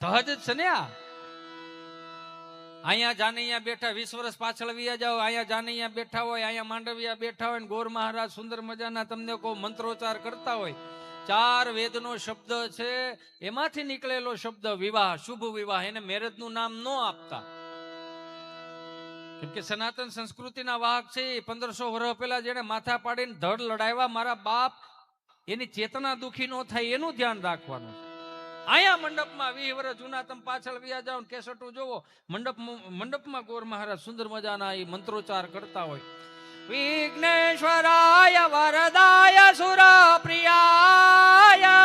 સહજ જ છે ને આ. અહીંયા જાનૈયા બેઠા 20 વર્ષ પાછળ વિયા જાઓ, અહીંયા જાનૈયા બેઠા હોય, અહીંયા માંડવિયા બેઠા હોય, ગોર મહારાજ સુંદર મજાના તમને કોઈ મંત્રોચ્ચાર કરતા હોય. 4 વેદનો શબ્દ છે, એમાંથી નીકળેલો શબ્દ વિવાહ, શુભ વિવાહ, એને મેરેજનું નામ ન આપતા. કેમ કે સનાતન સંસ્કૃતિના વાહક છે. 1500 વર્ષ પહેલા જેને માથા પાડીને ધડ લડાવ્યા મારા બાપ, એની ચેતના દુખી ન થાય એનું ધ્યાન રાખવાનું. આયા મંડપમાં 20 વર્ષ જૂના તમે પાછળ વ્યા જાઓ, કેસટું જોવો, મંડપમાં ગોર મહારાજ સુંદર મજાના એ મંત્રોચ્ચાર કરતા હોય. વિઘ્નેશ્વરાય વરદાય સુરપ્રિયાય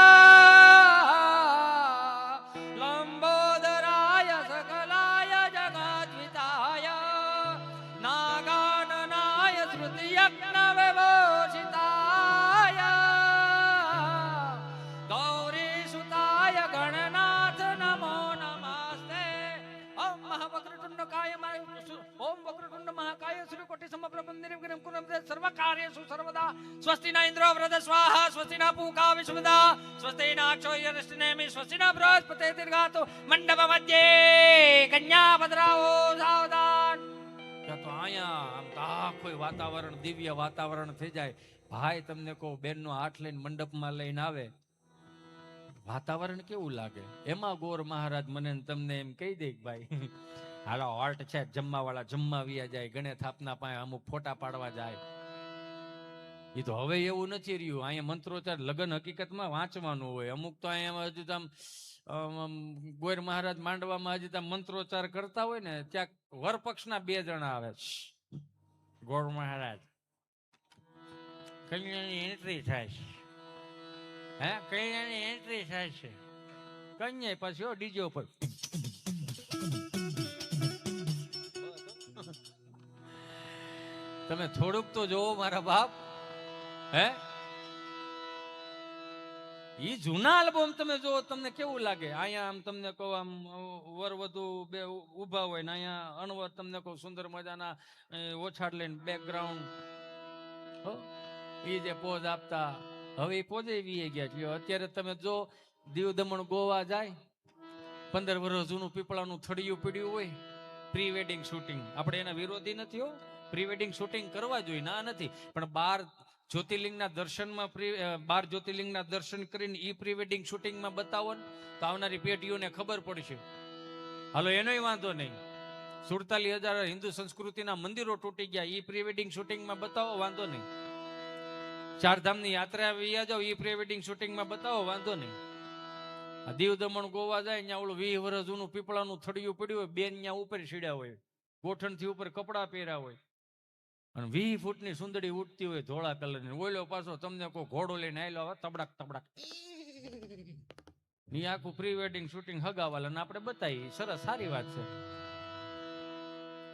લંબોદરાય સકલાય જગદ્વિતાય નાગાનનાય શ્રુતિયજ્ઞ વિભૂષિતાય ગૌરી સુતાય ગણનાથ નમો નમસ્તે. ઓમ મહાવક્રતુંડ કાય ઓમ વક્રતુંડ મહાકાય સૂર્યકોટિ સમપ્રભ નિર્વિઘ્नं કુરુ સર્વ કાર્યેષુ સર્વદા. સ્વસ્તિ ન ઇન્દ્રો વૃદ્ધ સ્વાહા, સ્વસ્તિ ન પૂકા વિશ્વદા, સ્વસ્તિ ન અક્ષો યરષ્ટિનેમિ, સ્વસ્તિ ન બૃહસ્પતિ દીર્ઘાતો મંડપ મધ્યે કન્યા ભદ્રાઓ સાવધાન. તો અહીંયા આમ આખું વાતાવરણ દિવ્ય વાતાવરણ થઈ જાય. ભાઈ તમને કહો, બેનનો હાથ લઈને મંડપમાં લઈને આવે, વાતાવરણ કેવું લાગે. એમાં ગોર મહારાજ મને તમને એમ કહી દે, ભાઈ હાલો હોલ્ટ છે, જમવા વાળા જમવા વિયા જાય, ગણે થાપના પાસે અમુક ફોટા પાડવા જાય. એ તો હવે એવું નથી રહ્યું. અહીંયા મંત્રોચ્ચાર લગ્ન હકીકતમાં વાંચવાનું હોય. અમુક તો અહીંયા હજુ આમ ગોર મહારાજ માંડવામાં હજી મંત્રોચ્ચાર કરતા હોય ને, ત્યાં વરપક્ષના 2 જણા આવે. ગોર મહારાજ કન્યાની એન્ટ્રી થાય છે, હે કન્યાની એન્ટ્રી થાય છે. કન્યા પછી ડીજે ઉપર તમે થોડુંક તો જોવો મારા બાપ. હે ઈ જૂના આલ્બમ તમે જોવો, તમને કેવું લાગે. અહીંયા આમ તમને કહો, આમ વર વધુ બે ઉભા હોય ને અહીંયા અણવર તમને કહો સુંદર મજાના ઓછાડ લઈને બેકગ્રાઉન્ડ, એ જે પોઝ આપતા, હવે એ પોઝે વી ગયા. અત્યારે તમે જો દીવ દમણ ગોવા જાય, 15 વર્ષ જૂનું પીપળાનું થડિયું પીડ્યું હોય, પ્રી વેડિંગ શૂટિંગ. આપણે એના વિરોધી નથી હો, પ્રી વેડિંગ શૂટિંગ કરવા જોઈએ, ના નથી, પણ 12 જ્યોતિર્લિંગના દર્શનમાં 12 જ્યોતિર્લિંગના દર્શન કરીને ઈ પ્રી વેડિંગ શૂટિંગમાં બતાવો ને, તો આવનારી પેઢીઓને ખબર પડશે. હાલો એનોય વાંધો નહીં. 47,000 હિન્દુ સંસ્કૃતિના મંદિરો તૂટી ગયા, ઈ પ્રી વેડિંગ શૂટિંગમાં બતાવો, વાંધો નહીં. 4 ધામની યાત્રા વિયા જાઓ, ઈ પ્રી વેડિંગ શૂટિંગમાં બતાવો, વાંધો નહીં. દીવ દમણ ગોવા જાય, ત્યાં ઓલું 20 વર્ષ જૂનું પીપળાનું થડિયું પડ્યું હોય, બેન ત્યાં ઉપર સીડ્યા હોય, ગોઠણથી ઉપર કપડા પહેર્યા હોય, અને 20 ફૂટની સુંદરી ઉઠતી હોય ધોળા કલરની. ઓલો પાછો તમને કોઈ ઘોડો લઈને આવેલો આવે, તબડાક તબડાક, ની આખું પ્રી વેડિંગ શૂટિંગ હગાવાલા ને આપણે બતાવી. સરસ, સારી વાત છે.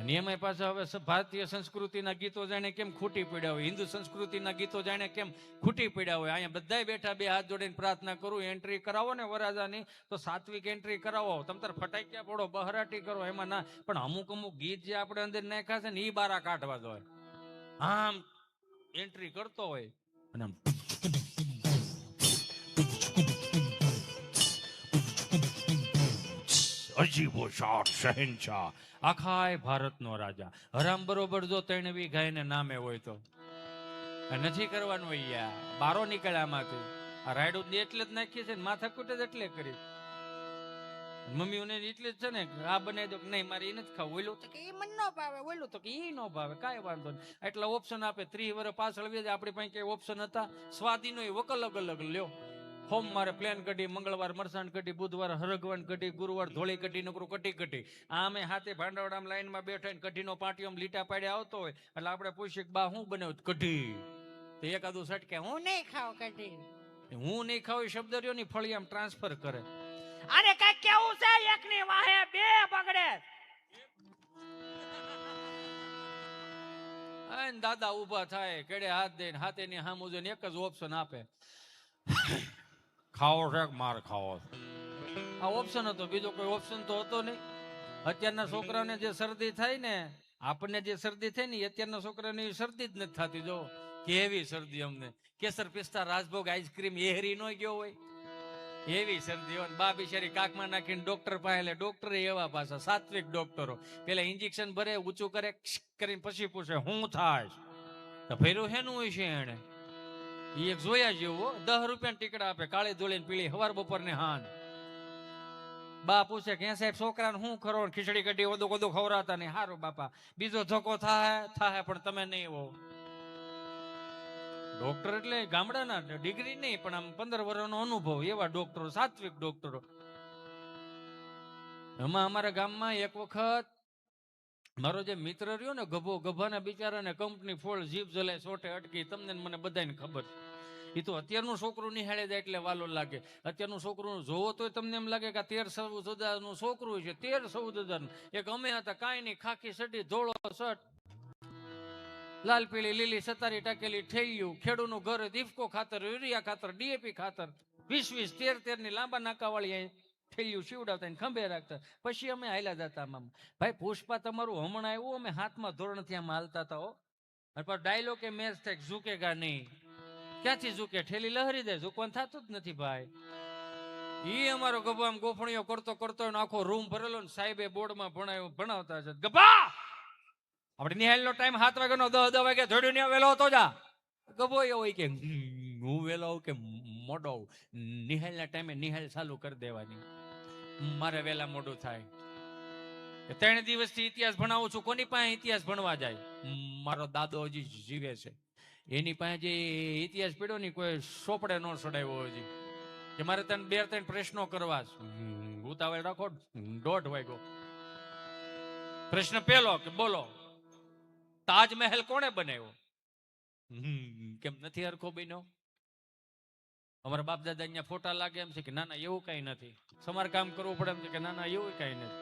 એમાં પાછા હવે ભારતીય સંસ્કૃતિના ગીતો જાણે કેમ ખૂટી પડ્યા હોય, હિન્દુ સંસ્કૃતિના ગીતો જાણે કેમ ખૂટી પડ્યા હોય. અહીંયા બધા બેઠા 2 હાથ જોડીને પ્રાર્થના કરું, એન્ટ્રી કરાવો ને વરાજાની તો સાત્વિક એન્ટ્રી કરાવો. તમે તાર ફટાક્યા પડો, બહરાટી કરો, એમાં ના. પણ અમુક ગીત જે આપણે અંદર નાખ્યા છે ને, એ બારા કાઢવા જોઈએ. આમ એન્ટ્રી કરતો હોય અને આમ અજીબો શાહ શહેનશાહ, આખા ભારતનો રાજા. હરામ બરોબર જો 3 વીઘા એને નામે હોય તો નથી કરવાનું હોય. યાર બારો નીકળ્યામાંથી આ રાયડું એટલે જ નાખીએ છે ને, માથાકૂટ જ એટલે કરી. મમ્મીઓને એટલે જ છે ને, આ બનાવી દો, નહીં મારે એ નથી ખાવું, ઓલું તો કે એ મને ન ભાવે, ઓલું તો કે એ ન ભાવે, કાંઈ વાંધો નહીં. એટલા ઓપ્શન આપે. 30 વર્ષ પાછળ વ્યાજ આપણી પાસે કઈ ઓપ્શન હતા? સ્વાદીનો વક અલગ અલગ લ્યો. સોમવારે પ્લેન કઢી, મંગળવાર મરસાણ કઢી, બુધવાર હરગવાન કઢી, ગુરુવાર ધોળી કઢી, નકરું કટી કઢી. આમે હાથે ભાંડાવડામાં લાઈનમાં બેઠા કઢીનો પાટીઓ લીટા પાડ્યા આવતો હોય, એટલે આપણે પૂછીએ બા શું બનાવ્યું? કઢી. તો એકાદું સટકે હું નહીં ખાવ કઢી, હું નહીં ખાવ શબ્દ રહ્યો ની ફળી આમ ટ્રાન્સફર કરે. આને કઈ કેવું છે? એકની વાહે 2 બગડે. દાદા ઉભા થાય, કેડે હાથ દઈને હાથેની સામું જોઈને એક જ ઓપ્શન આપે, ખાવો છે માર ખાવો. આ ઓપ્શન હતો, બીજો કોઈ ઓપ્શન તો હતો નહીં. અત્યારના છોકરાને જે શરદી થાય ને, આપણને જે શરદી થાય ને, અત્યારના છોકરાને શરદી જ નથી થતી. જો કેવી શરદી અમને. કેસર પિસ્તા રાજભોગ આઈસ્ક્રીમ એ હરી નો ગયો હોય. એવી શરદી હોય ને બા બિચારી કાકમાં નાખીને ડોક્ટર પાસે, ડોક્ટર એવા પાછા સાત્વિક ડોક્ટરો, પેલા ઇન્જેક્શન ભરે, ઊંચું કરે, કરીને પછી પૂછે શું થાય, તો ફેરું હેનું હોય છે એને એક જોયા જેવું, 10 રૂપિયા ટીકડા આપે, કાળી ધોળી પીળી, હવાર બપોર ને હાન. બા પૂછે કે સાહેબ છોકરાને શું કરો, ખીચડી કઢી ઓદો કોદો ખવડાવતા નહીં, હારું બાપા બીજો ધોકો થાય પણ તમે નહીં હો. ડોક્ટર એટલે ગામડાના, ડિગ્રી નહીં પણ આમ 15 વર્ષનો અનુભવ એવા ડોક્ટરો, સાત્વિક ડોક્ટરો. એમાં અમારા ગામમાં એક વખત મારો જે મિત્ર રહ્યો ને ગભો, ગભાના બિચારાને કંપની ફોડ જીભ જલે સોટે અટકી, તમને મને બધાને ખબર. એ તો અત્યારનું છોકરું નિહાળે જાય એટલે વાલો લાગે. અત્યારનું છોકરું જોવો તો તમને એમ લાગે કે 13-14 હજારનું છોકરું છે, 13-14 હજારનું. એક અમે હતા, કાંઈ નહીં, ખાખી સડી, ધોળો શર્ટ, લાલ પીળી લીલી સતારી ટાકેલી ઠેલિયું, ખેડૂનું ઘર, દીપકો ખાતર, યુરિયા ખાતર, ડીએપી ખાતર, 20-20, 13-13 ની લાંબા નાકાવાળી ઠેલિયું સીવડાવતા ખંભે રાખતા. પછી અમે હાલ્યા જતા. આમ ભાઈ પુષ્પા તમારું હમણાં આવ્યું, અમે 7મા ધોરણથી આમ હાલતા હતા હો. ડાયલોગ એ મેચ થાય, ઝૂકેગા નહીં. ક્યાંથી ઝૂકે, ઠેલી લહરી દે, ઝૂકવાનું થતું જ નથી ભાઈ. ઈ અમારો ગભો આમ ગોફણીઓ કરતો કરતો આખો રૂમ ભરેલો ને સાહેબે બોર્ડમાં ભણાવતા છે, ગભા આપણે નિહાળ ટાઈમ 7 વાગ્યાનો 10 વાગે ધોડ્યું ને વેલો હતો જા. ગભો એવો હોય કે હું વેલો આવું કે મોડો આવું, નિહાળના ટાઈમે નિહાળ ચાલુ કરી દેવાની, મારે વેલા મોડું થાય. 3 દિવસથી ઇતિહાસ ભણાવું છું, કોની પાસે ઇતિહાસ ભણવા જાય? મારો દાદો હજી જીવે છે, એની પાસે જે ઇતિહાસ પડ્યો ને કોઈ સોપડે ન સડાવ્યો હજી, કે મારે તને 2-3 પ્રશ્નો કરવા. ઉતાવળ રાખો, 1:30 વાગ્યો. પ્રશ્ન પહેલો કે બોલો, તાજમહેલ કોણે બનાવ્યો? કેમ નથી હરખો બન્યો? અમારા બાપ દાદા અહીંયા ફોટા લાગે એમ છે કે ના ના એવું કઈ નથી. સમારકામ કરવું પડે એમ છે કે ના ના એવું કઈ નથી.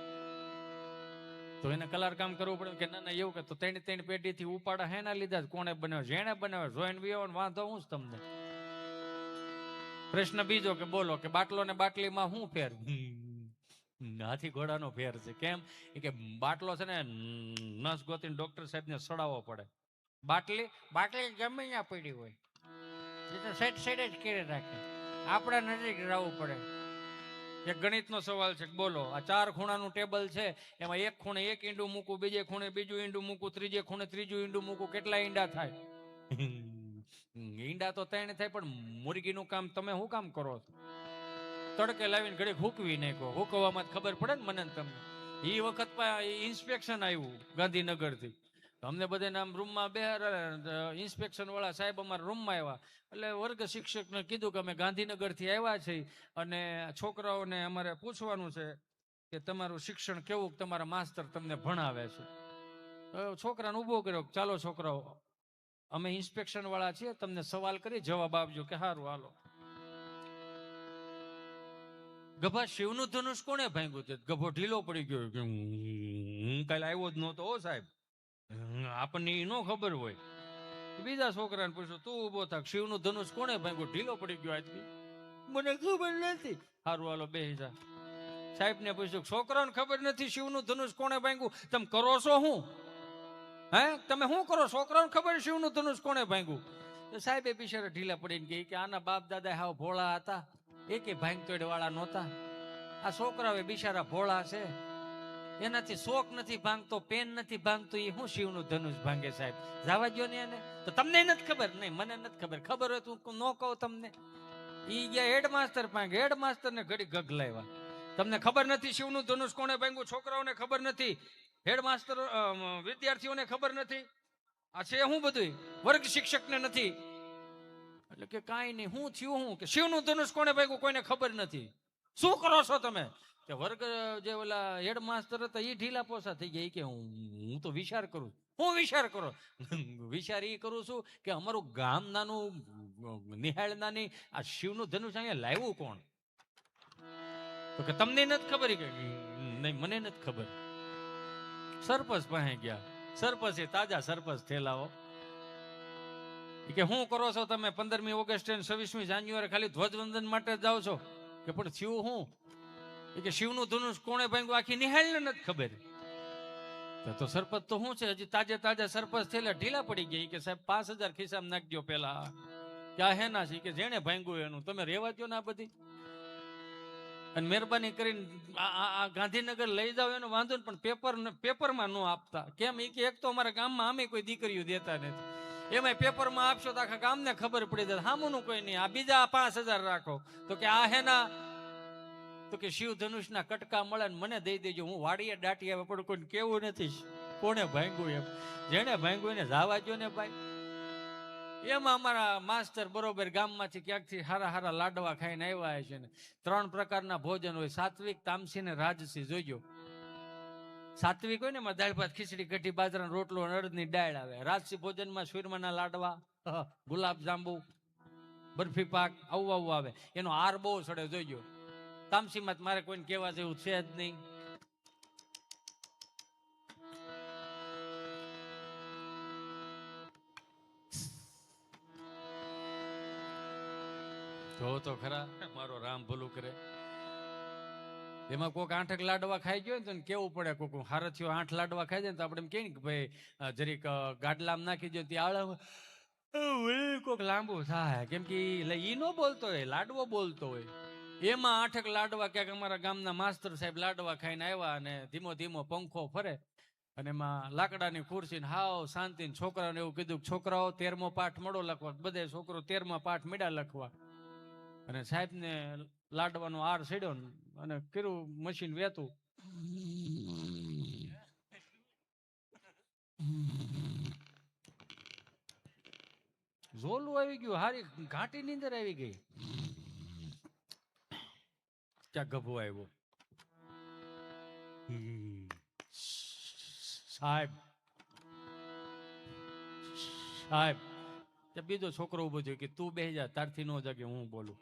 તો એને કલર કામ કરવું પડે કે ના ના એવું કે, તો 3 પેઢીથી ઉપાડા હેના લીધા, કોણે બનાવ્યો? જેણે બનાવ્યો. જોઈને વિયો વાંધો હું જ તમને. પ્રશ્ન બીજો કે બોલો, કે બાટલો ને બાટલીમાં શું ફેર? હાથી ઘોડાનો ફેર છે. કેમ? કે બાટલો છે ને નસ ગોતીને ડોક્ટર સાહેબ ને સડાવવો પડે. બાટલી ગમે ત્યાં પડી હોય સાઈડ જ કરી રાખે, આપણે નજીક રહેવું પડે. એક ગણિતનો સવાલ છે, બોલો આ 4 ખૂણાનું ટેબલ છે, એમાં એક ખૂણે 1 ઈંડું મૂકું, બીજે ખૂણે બીજું ઈંડું મૂકું, ત્રીજે ખૂણે ત્રીજું ઈંડું મૂકું, કેટલા ઈંડા થાય? ઈંડા તો 3 થાય, પણ મુરગીનું કામ તમે શું કામ કરો છો? તડકે લાવીને ઘડીક હૂકવી નાખો, હૂકવામાં ખબર પડે ને મને તમને. એ વખત ઇન્સ્પેક્શન આવ્યું ગાંધીનગરથી, અમને બધાને આમ રૂમમાં બેહાર, ઇન્સ્પેક્શન વાળા સાહેબ અમારા રૂમમાં આવ્યા. એટલે વર્ગ શિક્ષકને કીધું કે અમે ગાંધીનગરથી આવ્યા છીએ અને છોકરાઓને અમારે પૂછવાનું છે કે તમારું શિક્ષણ કેવું, તમારા માસ્તર તમને ભણાવે છે. છોકરાને ઊભો કર્યો, ચાલો છોકરાઓ અમે ઇન્સ્પેક્શન વાળા છીએ, તમને સવાલ કરી જવાબ આપજો. કે સારું હાલો. ગભા શિવનું ધનુષ કોણે ભાંગ્યું? છે ગભો ઢીલો પડી ગયો કે હું કાલે આવ્યો જ નહોતો હો સાહેબ, આપણને એ ન ખબર હોય. બીજા છોકરાને પૂછ્યું, તું ઉભો થાક, શિવનું ધનુષ કોણે ભાંગ્યું? ઢીલો પડી ગયો આજથી, મને ખબર નથી. સારું હાલો બેસી જા. સાહેબ ને પૂછ્યું, છોકરાને ખબર નથી શિવનું ધનુષ કોણે ભાંગ્યું, તમે કરો છો શું? હે તમે શું કરો? છોકરાને ખબર શિવનું ધનુષ કોણે ભાંગ્યું? તો સાહેબે બિચારા ઢીલા પડીને કહે કે આના બાપ દાદા હાવ ભોળા હતા, એકે ભાંગતોડ વાળા નહોતા. આ છોકરાઓ બિચારા ભોળા છે, એનાથી શોખ નથી ભાંગતો, પેન નથી ભાંગતો, એ શું શિવનું ધનુષ ભાંગે? સાહેબ જવા દો ને એને. તો તમને નથી ખબર? નહીં મને નથી ખબર. ખબર હોય તો ન કહું તમને. ઈ ગયા હેડમાસ્ટર પાંગે, હેડમાસ્ટર ને ઘડી ગગ લાવ્યા. તમને ખબર નથી શિવનું ધનુષ કોણે ભાંગ્યું? છોકરાઓને ખબર નથી, હેડમાસ્ટર વિદ્યાર્થીઓને ખબર નથી. આ છે શું બધું? વર્ગ શિક્ષકને નથી. એટલે કે કાંઈ નહીં, શું થયું? શું કે શિવનું ધનુષ કોણે ભાંગ્યું કોઈને ખબર નથી. શું કરો છો તમે? કે વર્ગ જે ઓલા હેડમાસ્ટર હતા એ ઢીલા પોસા થઈ ગયા. કે હું તો વિચાર કરું. હું વિચાર કરો? વિચાર એ કરું છું કે અમારું ગામ નાનું, નિહાળ નાની, આ શિવનું ધનુષ અહીંયા લાવ્યું કોણ? તો કે તમને નથી ખબર? કે નહીં મને નથી ખબર. સરપંચ પાસે ગયા. સરપંચ તાજા સરપંચ થયેલાઓ. કે શું કરો છો તમે? 15મી ઓગસ્ટ અને 26મી જાન્યુઆરી ખાલી ધ્વજવંદન માટે જાઓ છો? કે પણ થયું હું? કે શિવનું ધનુષ કોણે ભાંગ્યું આખી નિહાળને નથી ખબર. તો સરપંચ તો શું છે, હજી તાજા સરપંચ થયેલા ઢીલા પડી ગયા. કે સાહેબ 5000 ખિસ્સામાં નાખજો પેલા. કે આ હેના છે? કે જેને ભાંગ્યું એનું, તમે રેવા દો ને આ બધી. અને મહેરબાની કરીને આ ગાંધીનગર લઈ જાવ એનો વાંધો ને, પણ પેપરમાં ન આપતા. કેમ? એ કે એક તો અમારા ગામમાં આમે કોઈ દીકરીઓ દેતા નથી, એમાં પેપરમાં આપશો તો આખા ગામને ખબર પડી જાય, સામુનું કોઈ નહીં, આ બીજા 5000 રાખો. તો કે આ હેના, તો કે શિવ ધનુષના કટકા મળે ને મને દઈ દેજો, હું વાડીએ દાટી આવે, પણ કોઈ કેવું નથી કોને ભાંગ્યું એમ. જેને ભાંગ્યું એને જાવા જો ને ભાઈ. એમાં અમારા માસ્તર બરોબર ગામમાંથી ક્યાંકથી હારા હારા લાડવા ખાઈને આવ્યા છે ને. 3 પ્રકારના ભોજન હોય, સાત્વિક, તામસી ને રાજસી. જોઈજો, સાત્વિક હોય ને એમાં દાળ ભાત, ખીચડી, કઢી, બાજરાનો રોટલો, અડદની દાળ આવે. રાજસી ભોજનમાં સુરમાના લાડવા, ગુલાબ જાંબુ, બરફી પાક, આવું આવે. એનો આર બહુ સડે. જોઈજો, તામસીમાં મારે કોઈને કહેવા જેવું છે જ નહીં. જો તો ખરા, મારો રામ ભલું કરે. એમાં કોઈક 8 લાડવા ખાઈ ગયો ને તો કેવું પડે, કોઈક હારથીઓ 8 લાડવા ખાઈ જાય ને તો આપણે એમ કહીએ કે ભાઈ જરીક ગાડલામાં નાખી દો, ત્યાં કોઈક લાંબુ થાય. કેમ કે ઈ નો બોલતો હોય, લાડવો બોલતો હોય. એમાં 8 લાડવા ક્યાંક અમારા ગામના માસ્તર સાહેબ લાડવા ખાઈને આવ્યા અને ધીમો ધીમો પંખો ફરે અને એમાં લાકડાની ખુરશી હાવ શાંતિ. છોકરાઓને એવું કીધું, છોકરાઓ 13મો પાઠ મળો લખવા. બધે છોકરો 13મા પાઠ મેળા લખવા. અને સાહેબ ને લાડવાનો આર સડ્યો અને કર્યું મશીન વેતું. ઝોલું આવી ગયું, હારી ઘાટી ની અંદર આવી ગઈ. ક્યાં ગભો આવ્યો. સાહેબ સાહેબ, બીજો છોકરો ઉભો થયો કે તું બેસી જા, તારથી નો જાગે, હું બોલું.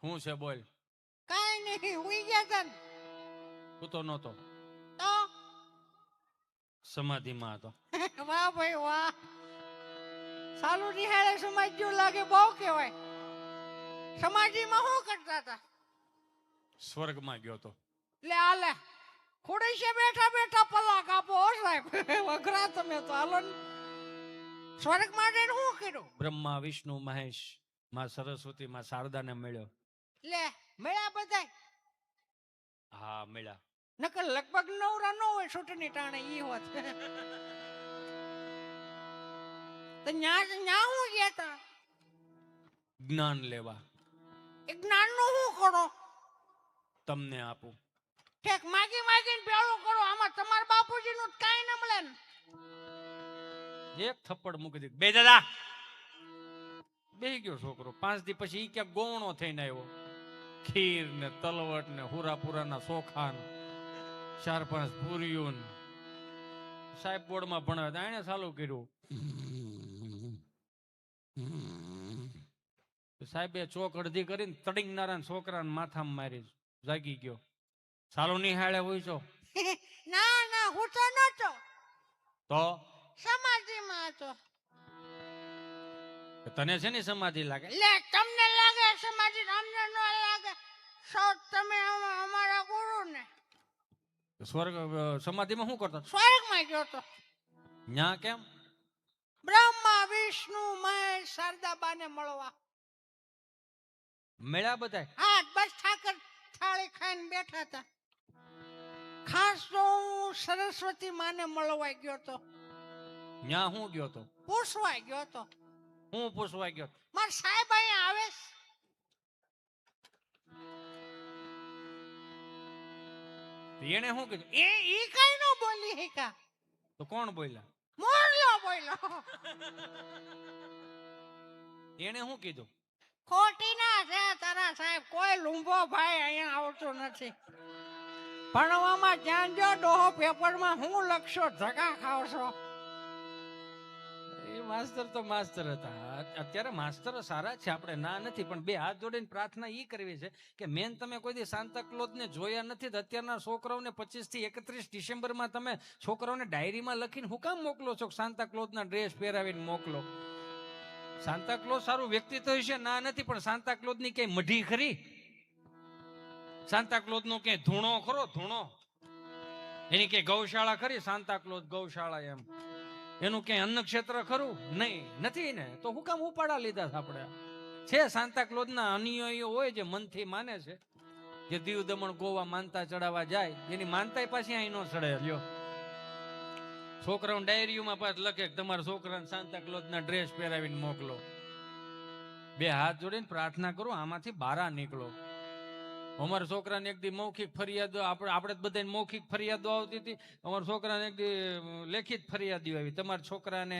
શું છે બોલ? કઈ નહીં, હુઈ ગયા તન. તું તો નહોતો, તો સમાધિમાં હતો. વાહ ભાઈ વાહ, સાલું નિહાળે સમાજ જેવું લાગે, બહુ કહેવાય. સમાધિમાં શું કરતા હતા? સ્વર્ગમાં ગયો તો. લે આલે ખોડે બેઠા બેઠા પલ્લા કાપો સાહેબ. વઘરા તમે તો હાલો. સ્વર્ગ માટે શું કર્યું? બ્રહ્મા, વિષ્ણુ, મહેશ, માં સરસ્વતી, માં શારદાને મળ્યો. લે મળ્યા બધા? હા મળ્યા. નકર લગભગ નવરા ન હોય છૂટની ટાણે ઈ હોત. તો ન્યા હું ગયા તા? જ્ઞાન લેવા. એ જ્ઞાન નું શું કરો? તમને આપું. ઠેક માગી માગીને પેલું કરો. આમાં તમારા બાપુજી નું કાઈ ન મળે ને. એક થપ્પડ મૂકી દીધું. બે દાદા બેહી ગયો છોકરો. 5 દી પછી ઈ ક્યાંક ગોવણો થઈને આવ્યો. ખીર ને તલવટ ને હુરાપુરાના ચોખા ને 4-5 પૂરીઓ. સાહેબ બોર્ડમાં ભણાવે એને ચાલુ કર્યું. સાહેબે ચોક અડધી કરીને તડીંગનારા છોકરાને માથામાં મારી જાગી ગયો. ચાલુ નિહાળે હોય છો? ના ના, હું તો નતો. તો સમાધિમાં હતો. તને છે ને સમાધિ લાગે? લે તમને લાગે સમાધિ, અમને ન લાગે. સૌ તમે અમારા ગુરુ ને. સ્વર્ગ સમાધિમાં શું કરતો? સ્વર્ગમાં ગયો તો. ન્યા કેમ? બ્રહ્મા, વિષ્ણુ, મહેશ, શારદાબાને મળવા મેળા બધા. હા, બસ ઠાકર થાળી ખાઈને બેઠા હતા. ખાસ તો હું સરસ્વતી માને મળવા ગયો તો. ન્યા હું ગયો તો? પૂછવા ગયો તો. હું પૂછવા ગયો? મારા સાહેબ અહીંયા આવે. એને શું કીધું? એ કઈ નો બોલી હિકા. તો કોણ બોલ્યા? મોરલો બોલ્યો. એને શું કીધું? ખોટી ના છે તારા સાહેબ, કોઈ લુંબો ભાઈ અહીંયા આવતો નથી. ભણવામાં ધ્યાન જો, ડોહો પેપરમાં હું લખશો, ધક્કા ખાવશો. એ માસ્તર તો માસ્તર હતા. અત્યારે માસ્તરો સારા છે, આપણે ના નથી, પણ 2 હાથ જોડીને પ્રાર્થના ઈ કરવી છે કે મેન તમે કોઈ દી સાન્તા ક્લોઝ ને જોયા નથી. અત્યારના છોકરાઓને 25 થી 31 ડિસેમ્બરમાં તમે છોકરાઓને ડાયરીમાં લખીને હું કામ મોકલો છો? સાન્તા ક્લોઝના ડ્રેસ પહેરાવીને મોકલો. સાન્તા ક્લોઝ સારું વ્યક્તિત્વ છે ના નથી, પણ સાન્તા ક્લોઝની કઈ મઢી ખરી? સાંતાક્લોઝ નો ક્યાંય ધૂણો ખરો? ધૂણો એની ક્યાંય ગૌશાળા ખરી? સાંતાક્લોઝ ગૌશાળા એમ એનું ક્યાંય અન્ન ક્ષેત્ર ખરું? નહીં, નથી ને. તો હું કામ ઉપાડા લીધા છે આપણે? છે સાંતાક્લોઝ ના અનુયાયીઓ હોય જે મનથી માને છે, જે દીવ દમણ ગોવા માનતા ચડાવવા જાય, એની માનતા પાછી અહીં નો ચડે. લ્યો, છોકરાઓ ડાયરીઓમાં પાછ લખે કે તમારા છોકરાને સાંતાક્લોઝ ના ડ્રેસ પહેરાવીને મોકલો. બે હાથ જોડીને પ્રાર્થના કરો આમાંથી બહાર નીકળો. અમારા છોકરાને એક દી મૌખિક ફરિયાદો, આપણે બધાને મૌખિક ફરિયાદો આવતી હતી, અમારા છોકરાને એક દી લેખિત ફરિયાદો આવી. તમારા છોકરાને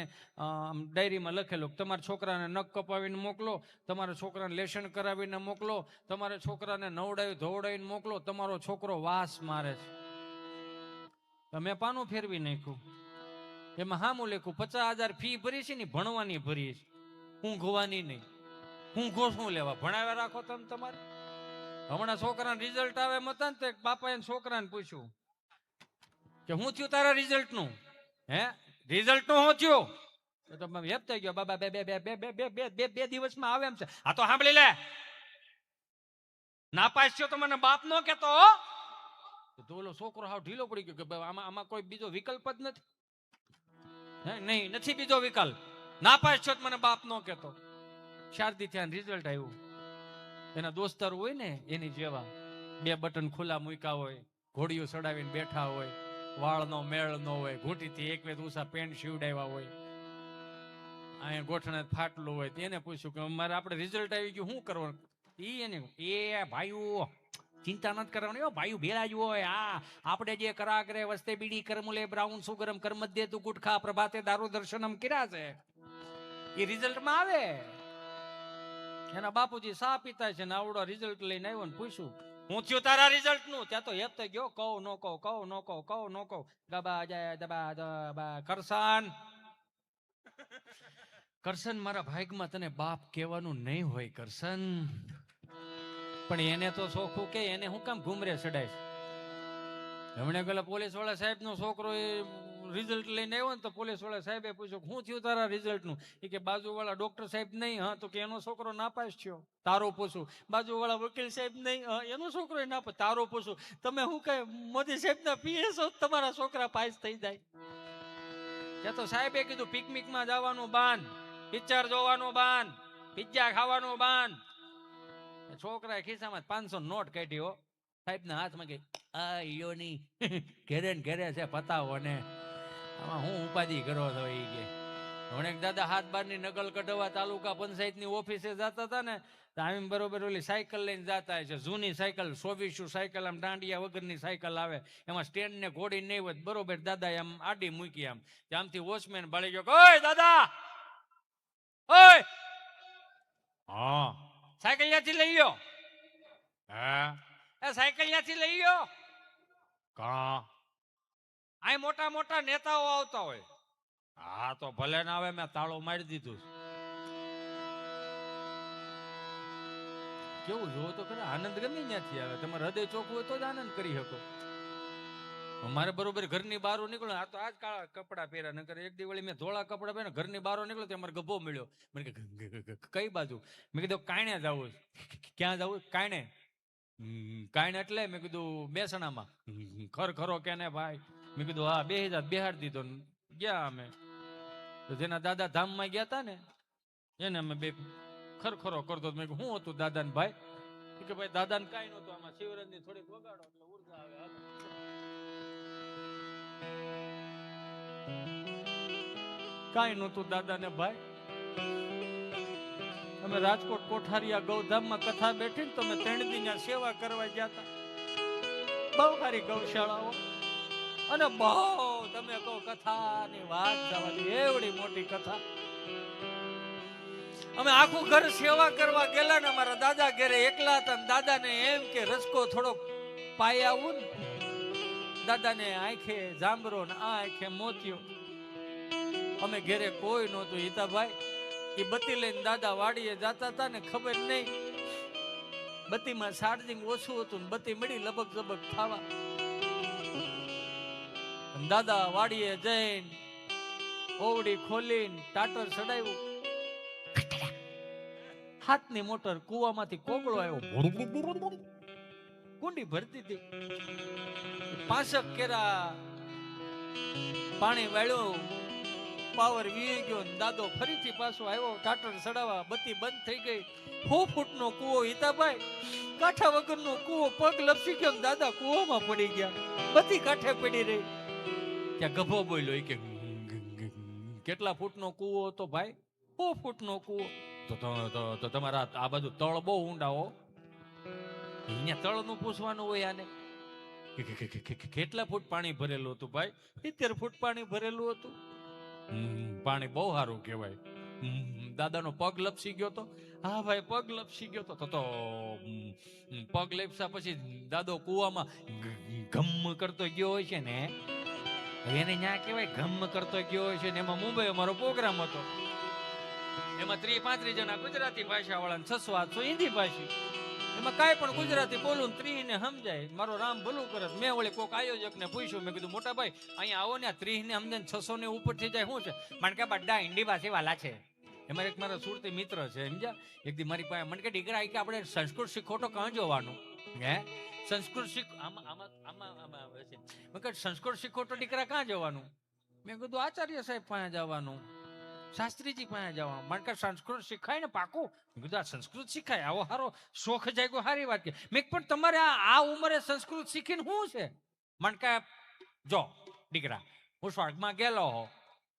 ડાયરીમાં લખેલું તમારા છોકરાને નખ કપાવીને મોકલો, તમારા છોકરાને લેસન કરાવીને મોકલો, તમારા છોકરાને નવડાવી ધોવડાવીને મોકલો, તમારો છોકરો વાસ મારે છે. તમે પાનું ફેરવી નાખ્યું. એમાં હામું લેખું 50,000 ફી ભરી છે ને, ભણવાની ભરી છે, ઊંઘવાની નહીં. ઊંઘો શું લેવા? ભણાવ્યા રાખો તમે તમારે. હમણાં છોકરાને રિઝલ્ટ આવે એમ હતા ને, તો બાપાએ છોકરાને પૂછ્યું કે શું થયું તારા રિઝલ્ટ નું? હે, રિઝલ્ટ નું શું થયું? તો તમે હેપ થઈ ગયો, બાબા બે દિવસમાં આવે એમ છે. આ તો સાંભળી લે, નાપાસ થયો તો મને બાપ નો કેતો. તો ઓલો છોકરો હાવ ઢીલો પડી ગયો કે આમાં કોઈ બીજો વિકલ્પ જ નથી. હે, નહીં, નથી બીજો વિકલ્પ. નાપાસ થયો તો મને બાપ નો કેતો. શારદી થયા રિઝલ્ટ આવ્યું. એના દોસ્તારો હોય ને એની જેવા, 2 બટન ખુલ્લા મૂક્યા હોય, ઘોડીઓ ચડાવીને બેઠા હોય, વાળનો મેળ ન હોય, ઘૂંટીથી એક વેત ઉષા પેન્ટ સીવડાવ્યા હોય, અહીંયા ગોઠણે ફાટલું હોય. એને પૂછ્યું કે મારે આપણે રિઝલ્ટ આવી ગયું, શું કરવાનું? એ ભાઈઓ ચિંતા નથી કરવાની, ભાઈઓ ભેરા જ હોય. આપણે જે કરા કરે વસ્તે બીડી કરમુલે બ્રાઉન સુગરમ કર્મદ્ય તું ગુટખા પ્રભાતે દારૂ દર્શનમ કર્યા છે, એ રિઝલ્ટમાં આવે. એના બાપુજી સા પીતા છે ને આવડો રિઝલ્ટ લઈને આવ્યો ને પૂછ્યું હું થયું તારા રિઝલ્ટ નું? ત્યાં તો હેપ થઈ ગયો, કહું નો કહું, કહું નો કહું, કહું નો કહું. ગબા જાય દબા દબા. કરશન, કરશન મારા ભાગમાં તને બાપ કહેવાનું નહીં હોય કરશન, પણ એને તો સોખું કે એને હું કામ ઘુમરે ચડાય. હમણાં પેલા પોલીસ વાળા સાહેબ નો છોકરો એ રિઝલ્ટ લઈને આવ્યો ને, તો પોલીસ વાળા સાહેબે પૂછ્યું શું થયું તારા રિઝલ્ટ નું? એ કે બાજુ વાળા ડોક્ટર સાહેબ નહીં. હા, તો કે એનો છોકરો નાપાસ થયો. તારો પૂછું. બાજુ વાળા વકીલ સાહેબ નહીં. એનો છોકરો નાપાસ. તારો પૂછું. તમે શું કઈ મોદી સાહેબ ના પીએસ હો, તમારા છોકરા પાસ થઈ જાય? ત્યાં તો સાહેબે કીધું પિકનિક માં જવાનું બાન, પિક્ચર જોવાનું બાન, પિઝા ખાવાનું બાન. છોકરાએ ખિસ્સામાં 500 નોટ કાઢ્યો, સાહેબ ના હાથમાં ગઈ. આ ઈયોની ઘેરે ને ઘેરે છે પતાવો ને, આમાં હું ઉપાધિ કરો છો? એ કે હમણાં દાદા 7-12 ની નકલ કઢવા તાલુકા પંચાયત ની ઓફિસે જતા હતા ને, આમ બરોબર ઓલી સાયકલ લઈને જતા છે, જૂની સાયકલ, 24 સાયકલ, આમ દાંડિયા વગરની સાયકલ આવે, એમાં સ્ટેન્ડ ને ઘોડી નહીં હોય. બરોબર દાદા આમ આડી મૂકી, આમથી વોચમેન બાળી ગયો, ઓય દાદા, ઓય, હા સાયકલ ત્યાંથી લઈ ગયો. હા, એ સાયકલ ત્યાંથી લઈ ગયો. કા આ મોટા મોટા નેતાઓ આવતા હોય. હા, તો ભલે ના આવે, મેં તાળો મારી દીધું. કેવું જોવો તો ખરા, આનંદ ગમે ત્યાંથી આવે. તમારે હૃદય ચોખ્ખું હોય તો જ આનંદ કરી શકો. મારે બરોબર ઘરની બહાર નીકળો, આ તો આજ કાળા કપડા પહેર્યા, નકર એક દિવસ મેં ધોળા કપડા પહેર્યા, ઘરની બહાર નીકળો તો અમારે ગભો મળ્યો. મને કઈ બાજુ? મેં કીધું કાણે જવું. ક્યાં જવું? કાણે. કાણે એટલે મેં કીધું બેસણામાં. ખરો કે ને ભાઈ? મેં કીધું હા. 2000 બેહાડ દીધો. ગયા અમે તો જેના દાદા ધામમાં ગયા હતા ને, એને અમે બે ખરો કરતો. મેં શું હતું દાદા ને ભાઈ? કે ભાઈ દાદા ને કઈ નતું, આમાં શિવરાજની થોડીક વગાડો એટલે ઉર્જા આવે. કઈ નતું દાદા ને ભાઈ. અમે રાજકોટ કોઠારિયા ગૌધામમાં કથા બેઠી ને, તો અમે 3 દી સેવા કરવા ગયા હતા. બહુ સારી ગૌશાળાઓ, અને બહુ તમે કહો કથાની વાત જવાની, એવડી મોટી કથા. અમે આખું ઘર સેવા કરવા ગયેલા ને, અમારા દાદા ઘરે એકલા હતા. દાદાને એમ કે રસકો થોડોક પાઈ આવું ને. દાદાને આંખે જાંબરો ને આ આંખે મોતિયો. અમે ઘરે કોઈ નહોતું. હિતાભાઈ એ બત્તી લઈને દાદા વાડીએ જતા હતા ને, ખબર નહીં બત્તીમાં ચાર્જિંગ ઓછું હતું, બત્તી મળી લબક ઝબક ખાવા. દાદા વાડીએ જઈને ઓવડી ખોલીને ટાટર ચડાવ્યું. હાથની મોટર કુવામાંથી કોગળો આવ્યો. કુંડી ભરતી હતી. 5 કેરા પાણી વાળ્યું, પાવર વી ગયો, દાદો ફરીથી પાછો આવ્યો ટાટર ચડાવવા. બત્તી બંધ થઈ ગઈ. 100 ફૂટનો કૂવો. હિતાભાઈ કાંઠા વગરનો કૂવો, પગ લપસી ગયો, દાદા કૂવામાં પડી ગયા. બત્તી કાંઠે પડી રહી. ત્યાં ગભો બોલ્યો, કે કેટલા ફૂટનો કૂવો હતો ભાઈ? 100 ફૂટનો કૂવો. તો તમારા આ બાજુ તળ બહુ ઊંડા હો. અહીંયા તળનું પૂછવાનું હોય આને. કેટલા ફૂટ પાણી ભરેલું હતું ભાઈ? 70 ફૂટ પાણી ભરેલું હતું. પાણી બહુ સારું કહેવાય. દાદાનો પગ લપસી ગયો તો. હા ભાઈ, પગ લપસી ગયો તો. પગ લપસ્યા પછી દાદો કૂવામાં ગમ કરતો ગયો હોય છે ને, એને ન્યા કહેવાય ગમ કરતો ગયો હોય છે ને. એમાં મુંબઈ અમારો પ્રોગ્રામ હતો. એમાં 30-35 જણા ગુજરાતી ભાષા વાળા, 600-800 હિન્દી ભાષી. એમાં કાંઈ પણ ગુજરાતી બોલું 30 ને સમજાય. મારો રામ ભલું કરે. મેં વળી કોઈક આયોજકને પૂછ્યું, મેં કીધું મોટા ભાઈ અહીંયા આવો ને, 30 ને સમજાય 600 ને ઉપર થઈ જાય શું છે? મને કે બડા હિન્દી ભાષી વાલા છે. એમાં એક મારા સુરતી મિત્ર છે, સમજ્યા? એક દી મારી પાસે મને કે દીકરા કે આપણે સંસ્કૃત શીખો તો કાં જવાનું? હે સંસ્કૃત શીખ આમાં સંસ્કૃત શીખો તો દીકરા કાં જવાનું? મેં કીધું આચાર્ય સાહેબ પાસે જવાનું, શાસ્ત્રીજી પાસે જવાનું. મને કે સંસ્કૃત શીખાય ને પાકું? મેં કીધું આ સંસ્કૃત શીખાય, આવો સારો શોખ જાગ્યો, સારી વાત કે. મેં પણ તમારે આ ઉંમરે સંસ્કૃત શીખીને શું છે? મને કે જો દીકરા, હું સ્વર્ગમાં ગયેલો હો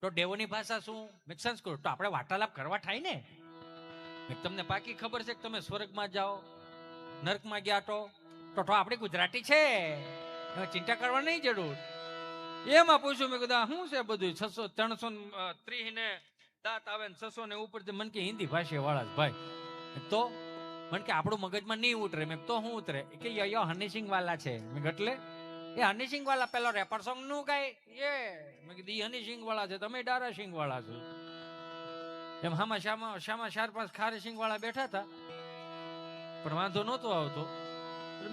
તો દેવોની ભાષા શું? મેં સંસ્કૃત. તો આપણે વાર્તાલાપ કરવા થાય ને. તમને પાકી ખબર છે કે તમે સ્વર્ગમાં જાઓ, નર્કમાં ગયા તો આપણે ગુજરાતી છે, ચિંતા કરવા નહીં જરૂર. એમાં પૂછ્યું, મેં કીધું શું છે બધું? 330 ને દાંત આવે ને 600 ને ઉપર. મન કે હિન્દી ભાષા વાળા ભાઈ. તો મન કે આપણું મગજમાં નહીં ઉતરે. મેં તો શું ઉતરે? કે યો હનીસિંગ વાલા છે. મેં એટલે એ હનીસિંગ વાળા પેલો રેપર સોંગ નું ગાય એ. મેં કીધું હનીસિંગ વાળા છે, તમે ડારા સિંગ વાળા છો. એમ શામાં 4-5 ખારી સિંગ વાળા બેઠા હતા, પણ વાંધો નહોતો આવતો.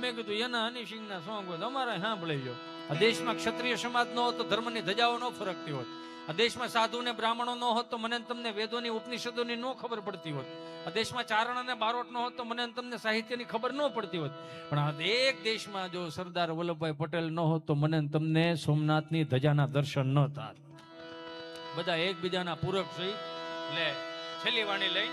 મેં કીધું એના હનીસિંગ ના સોંગ હોય અમારે સાંભળી લો. આ દેશમાં ક્ષત્રિય સમાજ નો હોત તો ધર્મની ધજાઓ ન ફરકતી હોત. આ દેશમાં સાધુ ને બ્રાહ્મણો ન હોત તો મને તમને વેદોની ઉપનિષદોની ન ખબર પડતી હોત. આ દેશમાં ચારણ અને બારોટ ન હોત તો મને તમને સાહિત્યની ખબર ન પડતી હોત. પણ આ એક દેશમાં જો સરદાર વલ્લભભાઈ પટેલ ન હોત તો મને તમને સોમનાથની ધજાના દર્શન ન થાત. બધા એકબીજાના પૂરક છે. લે છેલ્લી વાણી લઈ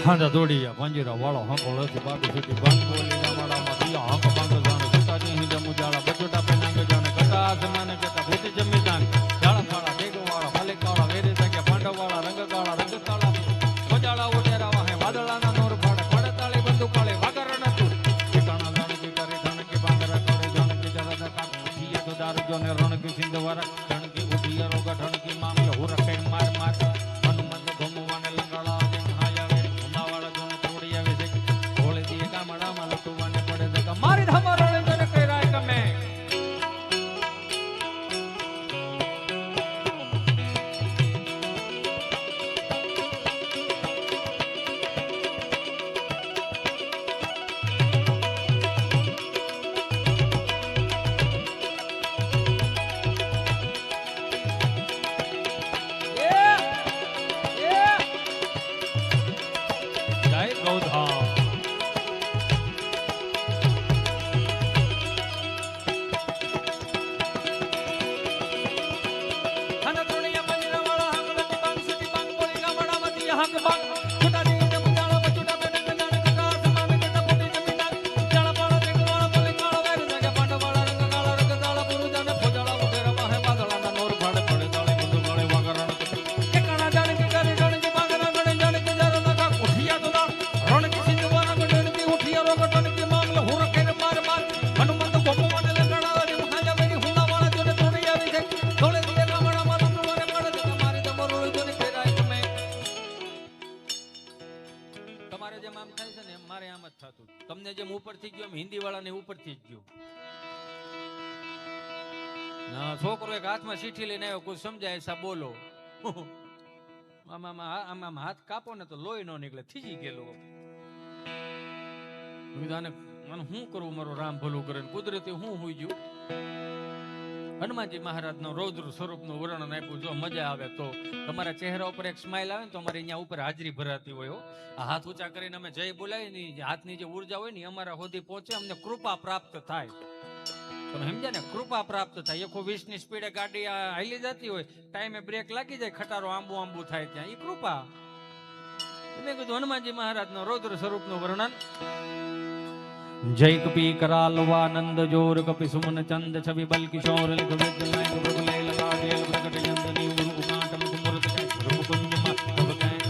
હાંડા દોડીયા પાંજીરા વાળો હાંકો લથી બાબી સુટી બાંગ બોલી વાળામાં દિયા હાંકો બાંગ જાણે સુતાજી હિંદા મુજાળા બચોટા પે નાંગ જાણે કટા જમાને કેતા ભૂતિ જમીદાન જાળા થાળા દેગો વાળા ભાલે કાળા વેરે જાગ્યા પાંડવ વાળા રંગ કાળા રંગ તાળા ખોજાળા ઓટેરા વાહે વાદળાના નોર ફાડે પડે તાળી બંદુ કાળે વાગરણ તું ઠેકાણા જાણે કે કરે જાણે કે બાંગરા કરે જાણે કે જરા દકા ઉઠીયા તો દારૂ જોને રણ કે સિંધ વાળા જાણે કે ઉઠીયા રોગા ઠણ કે મામલે હું રખે માર માર હનુમંત ગોમવાને લંગાળા મારી ધમારા તને કઈ રાય ગમે. જય ગૌધામ. તમને જેમ ઉપરથી ગયો એમ હિન્દી વાળાને ઉપરથી જ ગયો. છોકરો એક હાથમાં ચીઠી લઈને આવ્યો, કોઈ સમજાય એસા બોલો. આમાં હાથ કાપો ને તો લોહી નો નીકળે, થીજી ગયેલો. શું કરવું મારો રામ ભલું કરે? કુદરતી હું હુઈ ગયું. હનુમાનજી મહારાજનો રૌદ્ર સ્વરૂપનું વર્ણન આપ્યું. જો મજા આવે તો તમારા ચહેરા ઉપર એક સ્માઈલ આવે ને તો અમારે અહીંયા ઉપર હાજરી ભરાતી હોય. આ હાથ ઊંચા કરીને અમે જય બોલાવી ને હાથની જે ઉર્જા હોય ને અમારા સુધી પહોંચે, અમને કૃપા પ્રાપ્ત થાય. તમે સમજ્યા ને, કૃપા પ્રાપ્ત થાય. 120 ની સ્પીડે ગાડી હાલી જતી હોય, ટાઈમે બ્રેક લાગી જાય, ખટારો આંબુ થાય ત્યાં, એ કૃપા. મેં કીધું હનુમાનજી મહારાજનો રૌદ્ર સ્વરૂપનું વર્ણન. જય કપી કરાલવા નંદ જોર કપી સુમન ચંદ છવિ બલ કિશોર લિખ વિદ્યલય પ્રભુલે લલાડેલ પ્રગટ ચંદની ગુરુ કાંટ મુખ મૂર્ત રૂપ કુંજમાં ભગવાન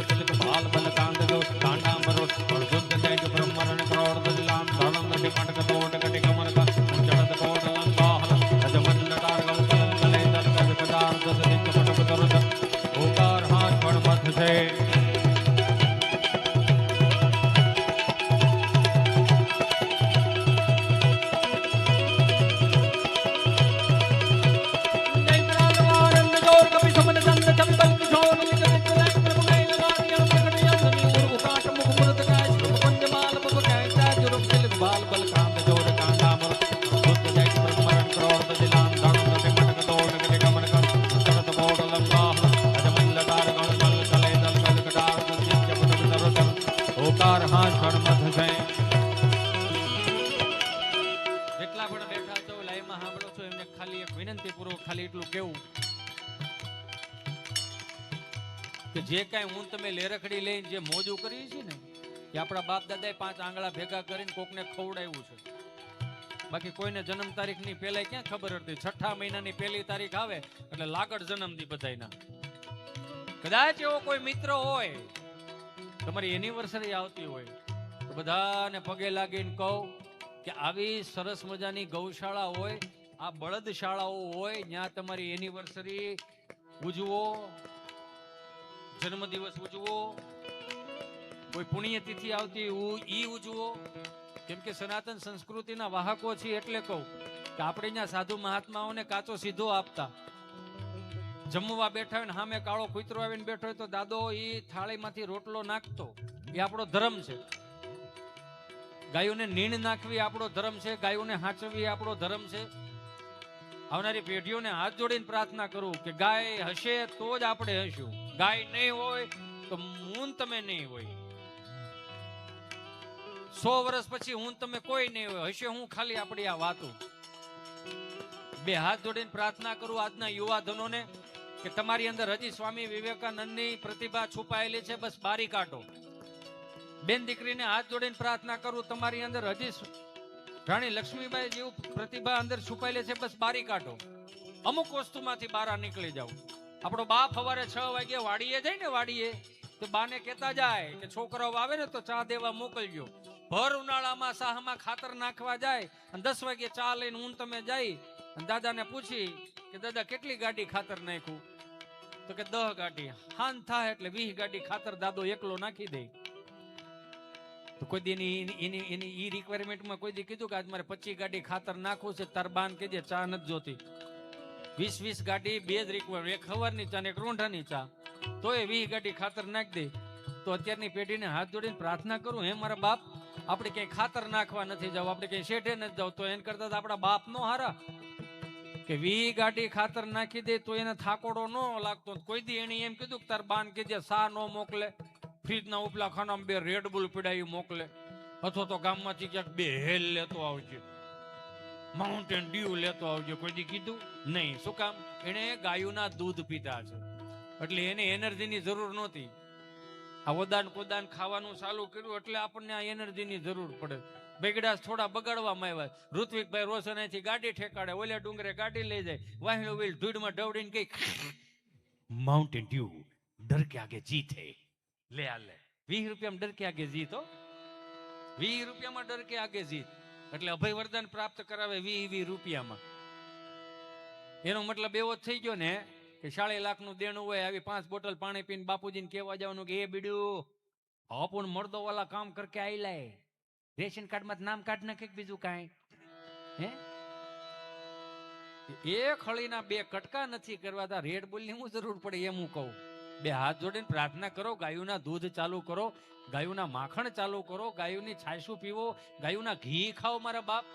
તિલક બાલ બલ કાંત જો કાંડા મરો શુદ્ધ તૈજ બ્રહ્મરણ કરોડ દલામ ધરમ દે મટક તોટ કટી કમર કા ચડત કોટ લંકાહલ અજમન ટાર ગૌતમ કલે દર્ગ કદાર દસ દિક પટક તરત ઓકાર હાથ પણ મથ છે. જેટલા પણ બેઠા છો લાઈવમાં સાંભળો છો એમને ખાલી એક વિનંતી પૂર્વક ખાલી એટલું કેવું કે જે કાંઈ હું તમે લેરખડી લઈને જે મોજું કરીએ છીએ ને એ આપણા બાપ દાદાએ 5 આંગળા ભેગા કરીને કોકને ખવડાવ્યું છે. બાકી કોઈને જન્મ તારીખની પહેલા ક્યાં ખબર હતી? 6 મહિનાની પહેલી તારીખ આવે એટલે લાગડ જન્મદી બધાયના. કદાચ એવો કોઈ મિત્ર હોય, તમારી એનિવર્સરી આવતી હોય તો બધાને પગે લાગીને કહું કે આવી સરસ મજાની ગૌશાળા હોય, આ બળદ શાળાઓ હોય, ત્યાં તમારી એનિવર્સરી ઉજવો, જન્મદિવસ ઉજવો, કોઈ પુણ્યતિથિ આવતી ઈ ઉજવો. કેમ કે સનાતન સંસ્કૃતિના વાહકો છીએ એટલે કહું કે આપણે ત્યાં સાધુ મહાત્માઓને કાચો સીધો આપતા. જમવા બેઠા હોય ને સામે કાળો કૂતરો આવીને બેઠો હોય તો દાદો એ થાળીમાંથી રોટલો નાખતો, એ આપણો ધર્મ છે. ગાયોને નીણ નાખવી આપણો ધર્મ છે, ગાયોને હાંચવી આપણો ધર્મ છે. આવનારી પેઢીઓને હાથ જોડીને પ્રાર્થના કરું કે ગાય હશે તો જ આપણે હશું, ગાય નહીં હોય તો હું તમે નહીં હોય. 100 વર્ષ પછી હું તમે કોઈ નહીં હોય, હશે હું ખાલી આપણી આ વાતો. 2 હાથ જોડીને પ્રાર્થના કરું આજના યુવાધનોને કે તમારી અંદર હજી સ્વામી વિવેકાનંદની પ્રતિભા છુપાયેલી છે, બસ બારી કાઢો. બેન દીકરીને હાથ જોડીને પ્રાર્થના કરું, તમારી અંદર હજી રાણી લક્ષ્મીબાઈ જેવું પ્રતિભા અંદર છુપાયેલી છે, બસ બારી કાઢો. અમુક વસ્તુમાંથી બહાર નીકળી જાવ. આપણો બાપ સવારે 6 વાગે વાડીએ જાય ને, વાડીએ તો બાને કહેતા જાય કે છોકરાઓ આવે ને તો ચા દેવા મોકલજો. ભર ઉનાળામાં સાહમાં ખાતર નાખવા જાય અને 10 વાગે ચા લઈને હું તમે જાય અને દાદાને પૂછી કે દાદા કેટલી ગાડી ખાતર નાખ્યું? તો કે 10 ગાડી. હાન થાય એટલે 20 ગાડી ખાતર દાદો એકલો નાખી દે. તો કોઈ દી એની ઈ રિક્વાયરમેન્ટમાં કોઈ દી કીધું કે આજ મારે 25 ગાડી ખાતર નાખવું છે, તાર બાન કહેજે ચા નથી જોતી. 20 ગાડી, 2 જ રિક્વાયરમેન્ટ, એક સવારની ચા ને એક રોંઢાની ચા, તો એ 20 ગાડી ખાતર નાખી દે. તો અત્યારની પેઢીને હાથ જોડીને પ્રાર્થના કરું, હે મારા બાપ, આપણે ક્યાંય ખાતર નાખવા નથી જાવ, આપણે ક્યાંય શેઠે નથી જાવ, તો એને કરતા આપણા બાપ નો હારા કે 20 ગાડી ખાતર નાખી દે તો એને થાકોડો ન લાગતો. કોઈ દી એને એમ કીધું કે તાર બાન કે જે સા નો મોકલે, ફ્રીજ ના ઉપલા ખાનામાં 2 રેડ બુલ પીડાયું મોકલે, અથવા તો ગામમાંથી ક્યાંક 2 હેલ લેતો આવજે, માઉન્ટેન ડ્યુ લેતો આવજો. કોઈ દી કીધું નહીં. શું કામ? એને ગાયોના દૂધ પીતા છે એટલે એને એનર્જીની જરૂર નહોતી. આ વદાન કોદાન ખાવાનું ચાલુ કર્યું એટલે આપણને આ એનર્જીની જરૂર પડે. બેગડાસ થોડા બગાડવામાં આવ્યા. ઋત્વિકભાઈ રોશન અહીંથી ગાડી ઠેકાડે, ઓલે ડુંગરે ગાડી લઈ જાય, વાહિલો વ્હીલ ધૂળમાં ડવડીને કઈ માઉન્ટેન ડ્યુ ડર કે આગે જીત હે, લે આ લે. 20 રૂપિયામાં ડર કે આગે જીત હો, 20 રૂપિયામાં ડર કે આગે જીત. એટલે અભય વરદાન પ્રાપ્ત કરાવે 20 રૂપિયામાં. એનો મતલબ એવો થઈ ગયો ને કે 4.5 લાખનું દેણું હોય, આવી 5 બોટલ પાણી પીને બાપુજીને કહેવા જવાનું કે એ બીડું આપણ મર્દો વાળા કામ કરકે આઈ લાય, રેશન કાર્ડમાં નામ કાઢ નાખે બીજું કાંઈ. હે એક હળીના 2 કટકા નથી કરવા, તા રેડ બોલની શું જરૂર પડે એમ હું કહું. 2 હાથ જોડીને પ્રાર્થના કરો, ગાયોના દૂધ ચાલુ કરો, ગાયોના માખણ ચાલુ કરો, ગાયોની છાશું પીવો, ગાયોના ઘી ખાઓ મારા બાપ.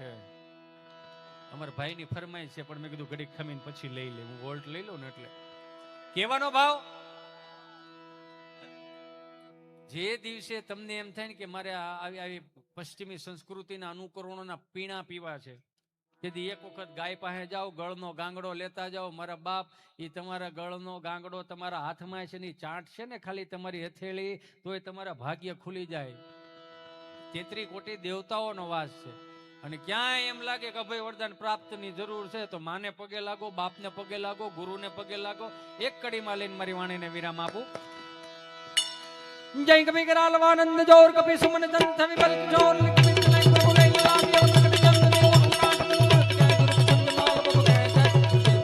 કે અમારા ભાઈની ફરમાઈશ છે, પણ મેં કીધું ઘડીક ખમીને પછી લઈ લે, હું વોલ્ટ લઈ લઉં ને એટલે કહેવાનો ભાવ. જે દિવસે તમને એમ થાય ને કે મારે આવી આવી પશ્ચિમી સંસ્કૃતિના અનુકરણોના પીણા પીવા છે, તેથી એક વખત ગાય પાસે જાઓ, ગળનો ગાંગડો લેતા જાઓ. મારા બાપ, એ તમારા ગળનો ગાંગડો તમારા હાથમાં છે ને ચાટ છે ને ખાલી તમારી હથેળી, તોય તમારા ભાગ્ય ખુલી જાય. 33 કોટી દેવતાઓનો વાસ છે. અને ક્યાંય એમ લાગે કે અભય વરદાન પ્રાપ્તની જરૂર છે તો માને પગે લાગો, બાપને પગે લાગો, ગુરુને પગે લાગો. એક કડીમાં લઈને મારી વાણીને વિરામ આપું. જય કવિ કરાલવાનંદ જોર કપિ સુમન દંત વિબલ જોર લિખિત નહીં પ્રભુ લઈ લાવ્યો નકટ ચંદ દેવ હુંકાટ મૂર્ત જય ગુરુ ચંદ લાલ પ્રભુ જય જય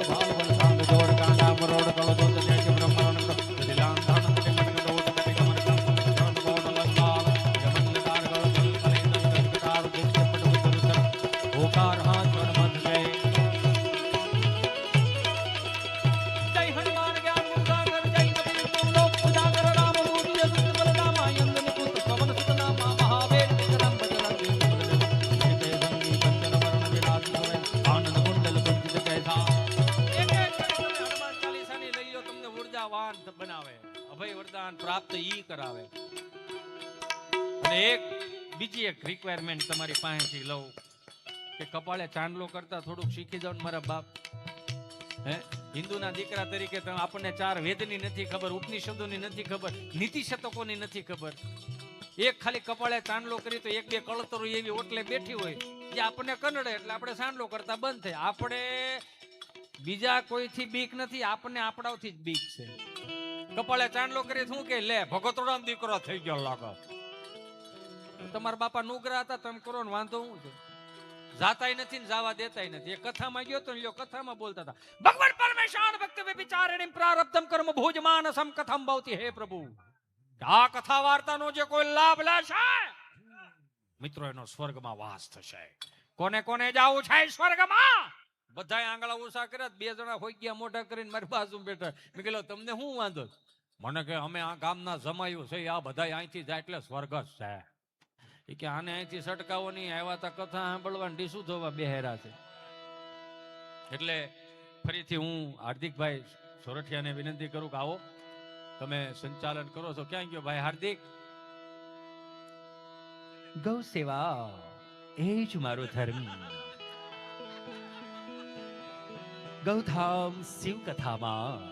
ભાલ બલ સાંગ જોર કાંડા મરોડ કળ દોત જય કે બ્રહ્માનંદ દિલાન ધાન કટે મટક દોત કટે કમર કમ ચરણ ગોણ લંગાલ જમન કાર ગળ જલ કલે દંત કટાર દિત્ય પટ ઉતર ઓકાર હાથ જણ મન જય જય હનુમાન જ્ઞાન ગુણ સાગર જય કપિ તુમ લોક ઉજાગર રામ મૂર્તિ અસુત બલરામાયંદ નિકુત પવન સુત નામા મહાવેર વિક્રમ બજરંગ જય સંગી કંચન વરણ વિરાજ સુરે આનંદ કુંડલ કંચિત કૈસા. એક એક કરીને હનુમાન ચાલીસાની લઈ લો, તમને ઉર્જાવાન બનાવે, અભય વરદાન પ્રાપ્ત ઈ કરાવે. અને એક બીજી એક રિક્વાયરમેન્ટ તમારી પાસેથી લઉં કે કપાળે ચાંદલો કરતા થોડુંક શીખી જાવ ને મારા બાપ. હે, હિન્દુના દીકરા તરીકે આપણને 4 વેદની નથી ખબર, ઉપનિષદોની નથી ખબર, નીતિ શતકોની નથી ખબર. એક ખાલી કપાળે ચાંદલો કરી તો 1-2 કળતરો એવી ઓટલે બેઠી હોય જે આપણને કનડે એટલે આપણે ચાંદલો કરતા બંધ થાય. આપણે બીજા કોઈથી બીક નથી, આપણને આપણાથી જ બીક છે. કપાળે ચાંદલો કરી શું કે લે ભગતોડાનો દીકરો થઈ ગયો લાગો. તમારા બાપા નુગરા હતા, તમે કરો ને વાંધો શું છે? જાતાય નથી ને જાવા દેતાય નથી. એ કથામાં ગયો તો લ્યો કથામાં બોલતા હતા ભગવાન પરમેશાન ભક્ત વિચારણિ પ્રારબ્ધમ કર્મ ભોજમાનસમ કથમ ભવતિ. હે પ્રભુ, આ કથા વાર્તાનો જે કોઈ લાભ લેશે મિત્રો એનો સ્વર્ગમાં વાસ થશે. કોને કોને જાવું છે સ્વર્ગમાં? બધાય આંગળા ઊંચા કર્યા, 2 જણા હોઈ ગયા મોઢા કરીને મારી બાજુમાં બેઠા. મેં કીધું તમને શું વાંધો? મને કે અમે આ ગામના જમાયું છે, આ બધાય અહીંથી જાય એટલે સ્વર્ગ જ છે. એ કે આને અહીંથી સટકાવો નહીં, આવ્યા તા કથા સાંભળવા ડીસું ધોવા બેહેરા છે. એટલે ફરીથી હું હાર્દિકભાઈ સોરઠિયાને વિનંતી કરું કે આવો તમે સંચાલન કરો છો. ક્યાં ગયો ભાઈ હાર્દિક? ગૌ સેવા એ જ મારો ધર્મ. ગૌધામ શિવ કથામાં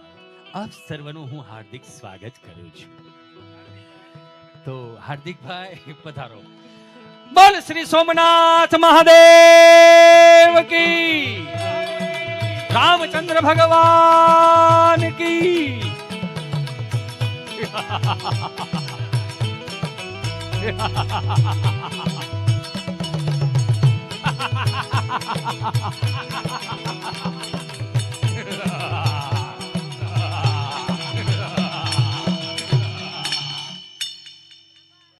આપ સર્વનું હું હાર્દિક સ્વાગત કરું છું. તો હાર્દિકભાઈ પધારો. બોલ શ્રી સોમનાથ મહાદેવ કી, રામચંદ્ર ભગવાન કી.